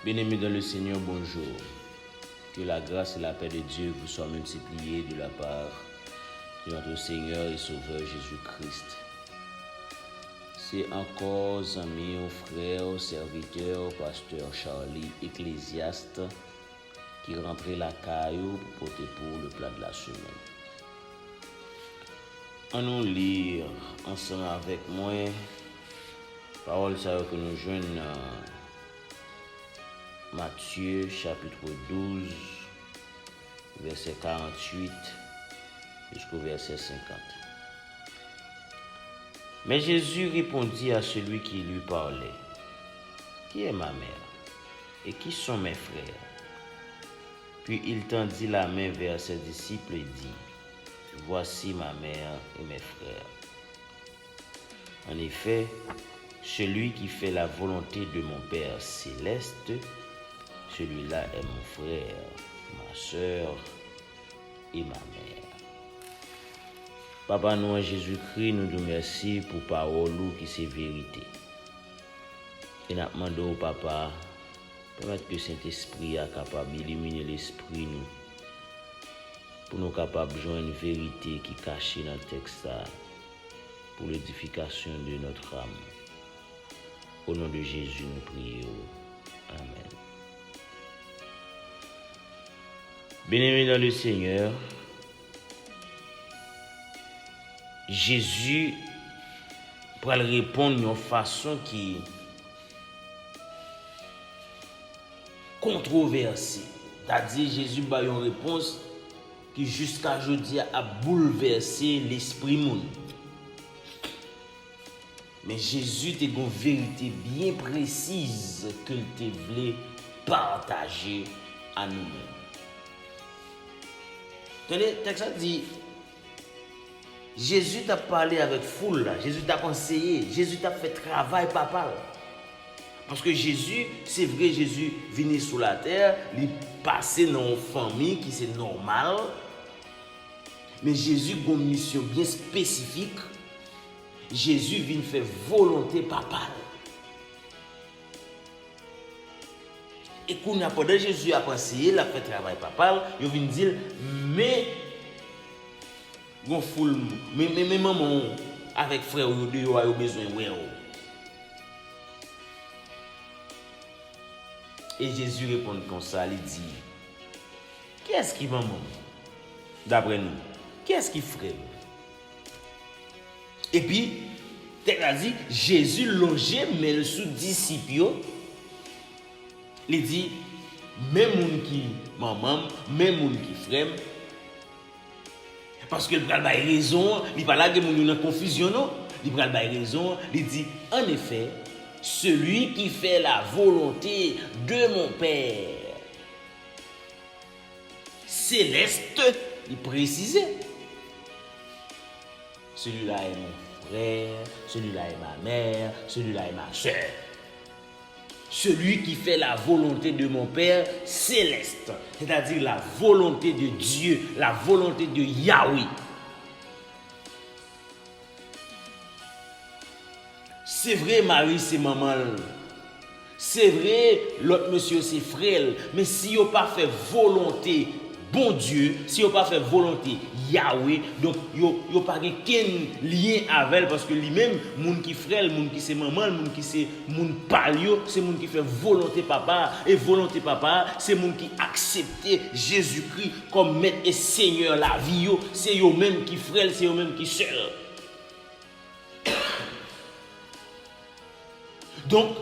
Bien-aimés dans le Seigneur, bonjour. Que la grâce et la paix de Dieu vous soient multipliées de la part de notre Seigneur et Sauveur Jésus-Christ. C'est encore amis, frères, serviteurs, pasteur Charlie, ecclésiaste, qui rentrait la caillou pour porter pour le plat de la semaine. On nous lire ensemble avec moi, parole ça que nous joignent Matthieu chapitre 12, verset 48 jusqu'au verset 50. Mais Jésus répondit à celui qui lui parlait, « Qui est ma mère et qui sont mes frères ?» Puis il tendit la main vers ses disciples et dit, « Voici ma mère et mes frères. » En effet, celui qui fait la volonté de mon Père céleste, celui-là est mon frère, ma soeur et ma mère. Papa, nous en Jésus-Christ, nous te remercions pour parole qui c'est vérité. Et nous demandons au Papa, permettre que Saint-Esprit soit capable d'illuminer l'esprit nous, pour nous capables de joindre une vérité qui est cachée dans le texte pour l'édification de notre âme. Au nom de Jésus, nous prions. Amen. Bien-aimés dans le Seigneur, Jésus pour répondre d'une façon qui est controversée. C'est-à-dire Jésus a une réponse qui jusqu'à aujourd'hui a bouleversé l'esprit monde. Mais Jésus a une vérité bien précise qu'il voulait partager à nous-mêmes. Le texte dit, Jésus t'a parlé avec foule, Jésus t'a conseillé, Jésus t'a fait travail papa. Parce que Jésus, c'est vrai, Jésus venait sur la terre, il passait dans une famille qui c'est normal. Mais Jésus a une mission bien spécifique. Jésus vient faire volonté papa. Et quand pendant Jésus a conseillé, il a fait travail papa, il vient dire, mais mais maman avec frère ou a besoin de Et Jésus répond comme ça, il dit, qui est-ce qui maman? D'après nous, qui est-ce qui frère? Et puis, il a dit, Jésus longeait, mais sous disciples, il dit, même moun qui maman, même moun qui frère, parce que il va avoir raison, il va là que moun une confusion non, il va avoir raison, il dit en effet, celui qui fait la volonté de mon Père céleste, il précisait. Celui-là est mon frère, celui-là est ma mère, celui-là est ma soeur. Celui qui fait la volonté de mon Père céleste, c'est-à-dire la volonté de Dieu, la volonté de Yahweh. C'est vrai, Marie, c'est maman. C'est vrai, l'autre monsieur, c'est frère. Mais si on pas fait volonté, bon Dieu, si on pas fait volonté Yahweh, donc yo pas aucun lien avec elle parce que lui-même moun qui frère, moun qui c'est maman, moun qui c'est moun palio, c'est moun qui fait volonté papa et volonté papa, c'est moun qui accepte Jésus-Christ comme maître et Seigneur la vie yo, c'est yo même qui frère, c'est yo même qui sœur. Donc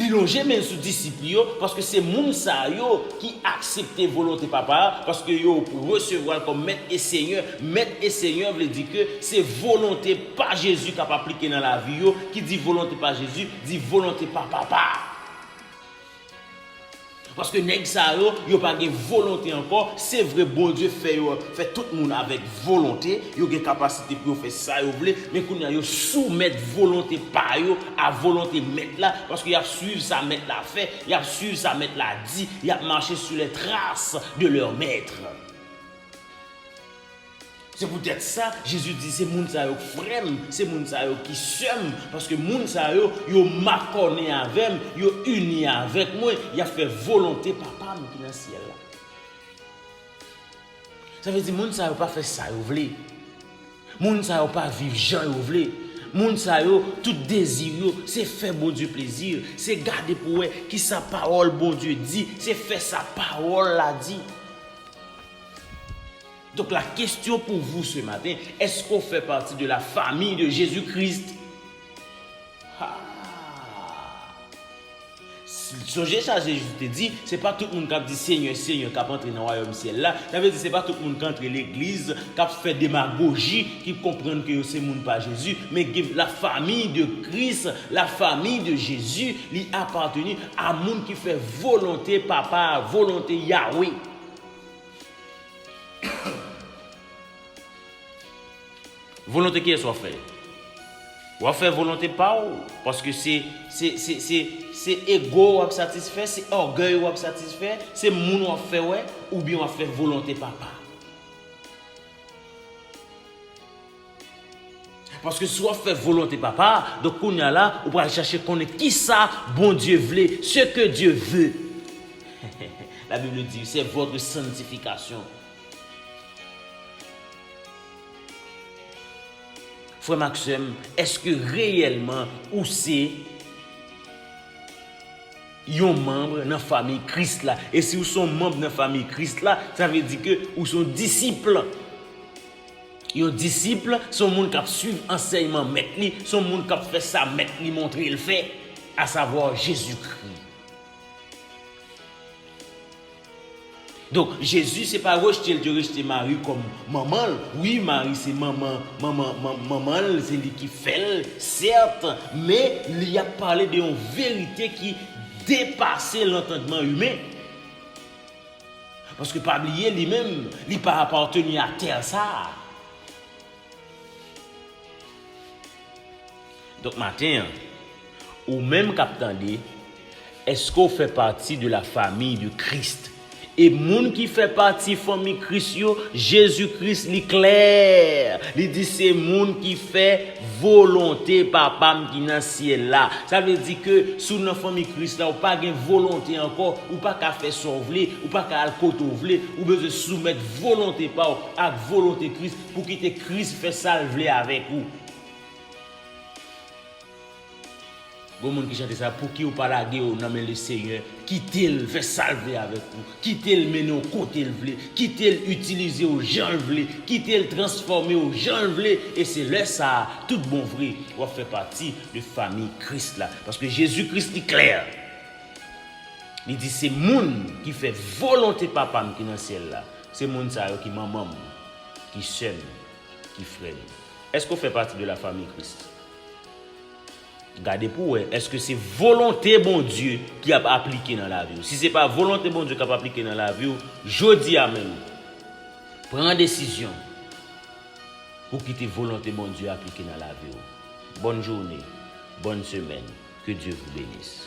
il longe même sous disciples parce que c'est moun sa yo qui accepte volonté papa parce que yo pour recevoir comme maître et seigneur veut dire que c'est volonté pas Jésus qui a appliqué dans la vie yo, qui dit volonté pas Jésus dit volonté pas papa. Parce que nèg sa yo pas de volonté encore, c'est vrai bon Dieu fait tout le monde avec volonté, yo gen capacité pour faire ça yo voulez, mais qu'on yo soumettre volonté pa yo à volonté mettre là parce qu'il y a suivre ça mettre la fait, il y a suivre ça mettre la dit, il y a marcher sur les traces de leur maître. C'est peut-être ça, Jésus dit, c'est moun sa yo frème, c'est moun sa yo qui s'aime, parce que moun sa yo m'accordé avec, yo uni avec moi, il a fait volonté papa qui dans le ciel là. Ça veut dire moun sa yo pas fait ça yo vle. Moun sa yo pas vivre Jean yo vle. Moun sa yo tout désir yo, c'est faire bon Dieu plaisir, c'est garder pour eux qui sa parole bon Dieu dit, c'est faire sa parole la dit. Donc la question pour vous ce matin, est-ce qu'on fait partie de la famille de Jésus-Christ? Songez ça, Jésus te dit, c'est pas tout le monde qui dit Seigneur, Seigneur, qui a entré dans le royaume ciel là. Ça veut dire c'est pas tout le monde qui entre l'église, qui a fait démagogie, qui comprend que c'est monde pas Jésus, mais la famille de Christ, la famille de Jésus, lui appartenu à monde qui fait volonté papa, volonté Yahweh. Volonté qui est soit fait. Ou faire volonté pas parce que c'est ego ou satisfait, c'est orgueil ou satisfait, c'est moun ou fait ouais ou bien on fait volonté papa. Parce que soit fait volonté papa, donc on y a là, on va chercher connaître qui ça bon Dieu veut, ce que Dieu veut. La Bible dit c'est votre sanctification. Frère Maxime, est-ce que réellement ou c'est un membre dans la famille Christ là? Et si vous sont membre dans la famille Christ là, ça veut dire que vous sont disciples. Les disciples sont gens qui suivent l'enseignement maître, sont gens qui fait ça maître, montrer le fait, à savoir Jésus-Christ. Donc Jésus c'est pas rejeter Marie comme maman. Oui, Marie c'est maman, c'est lui qui fait, certes, mais il a parlé d'une vérité qui dépassait l'entendement humain. Parce que pas oublier lui-même, il pas appartenu à terre ça. Donc matin, ou même qu'attendez, est-ce qu'on fait partie de la famille de Christ? Et moun qui fait partie de la famille Christ, Jésus-Christ, il clair. Il dit c'est moun qui fait volonté papa qui dans le ciel là. Ça veut dire que sous la famille Christ là, ou pas de volonté encore, ou pas qu'à faire sauver, ou pas qu'à côté ouvler, ou besoin soumettre volonté pas à volonté Christ pour quitter Christ fait salver avec vous. Bon monde qui chante ça pour qui ou pas laguer au nom le Seigneur, quittez-le fait salver avec vous, quittez-le mener au côté le vle, quittez-le utiliser au gens le vle, quittez-le transformer au gens le vle et c'est là ça tout bon vrai on fait partie de famille Christ là parce que Jésus-Christ est clair. Il dit c'est moun qui fait volonté papa qui dans le ciel là. C'est moun ça qui maman qui s'aime, qui frère. Est-ce qu'on fait partie de la famille Christ? Gardez pour est-ce que c'est volonté bon Dieu qui a appliqué dans la vie? Si c'est pas volonté bon Dieu qui a appliqué dans la vie, je dis à même, prends décision pour quitter volonté bon Dieu appliqué dans la vie. Bonne journée, bonne semaine, que Dieu vous bénisse.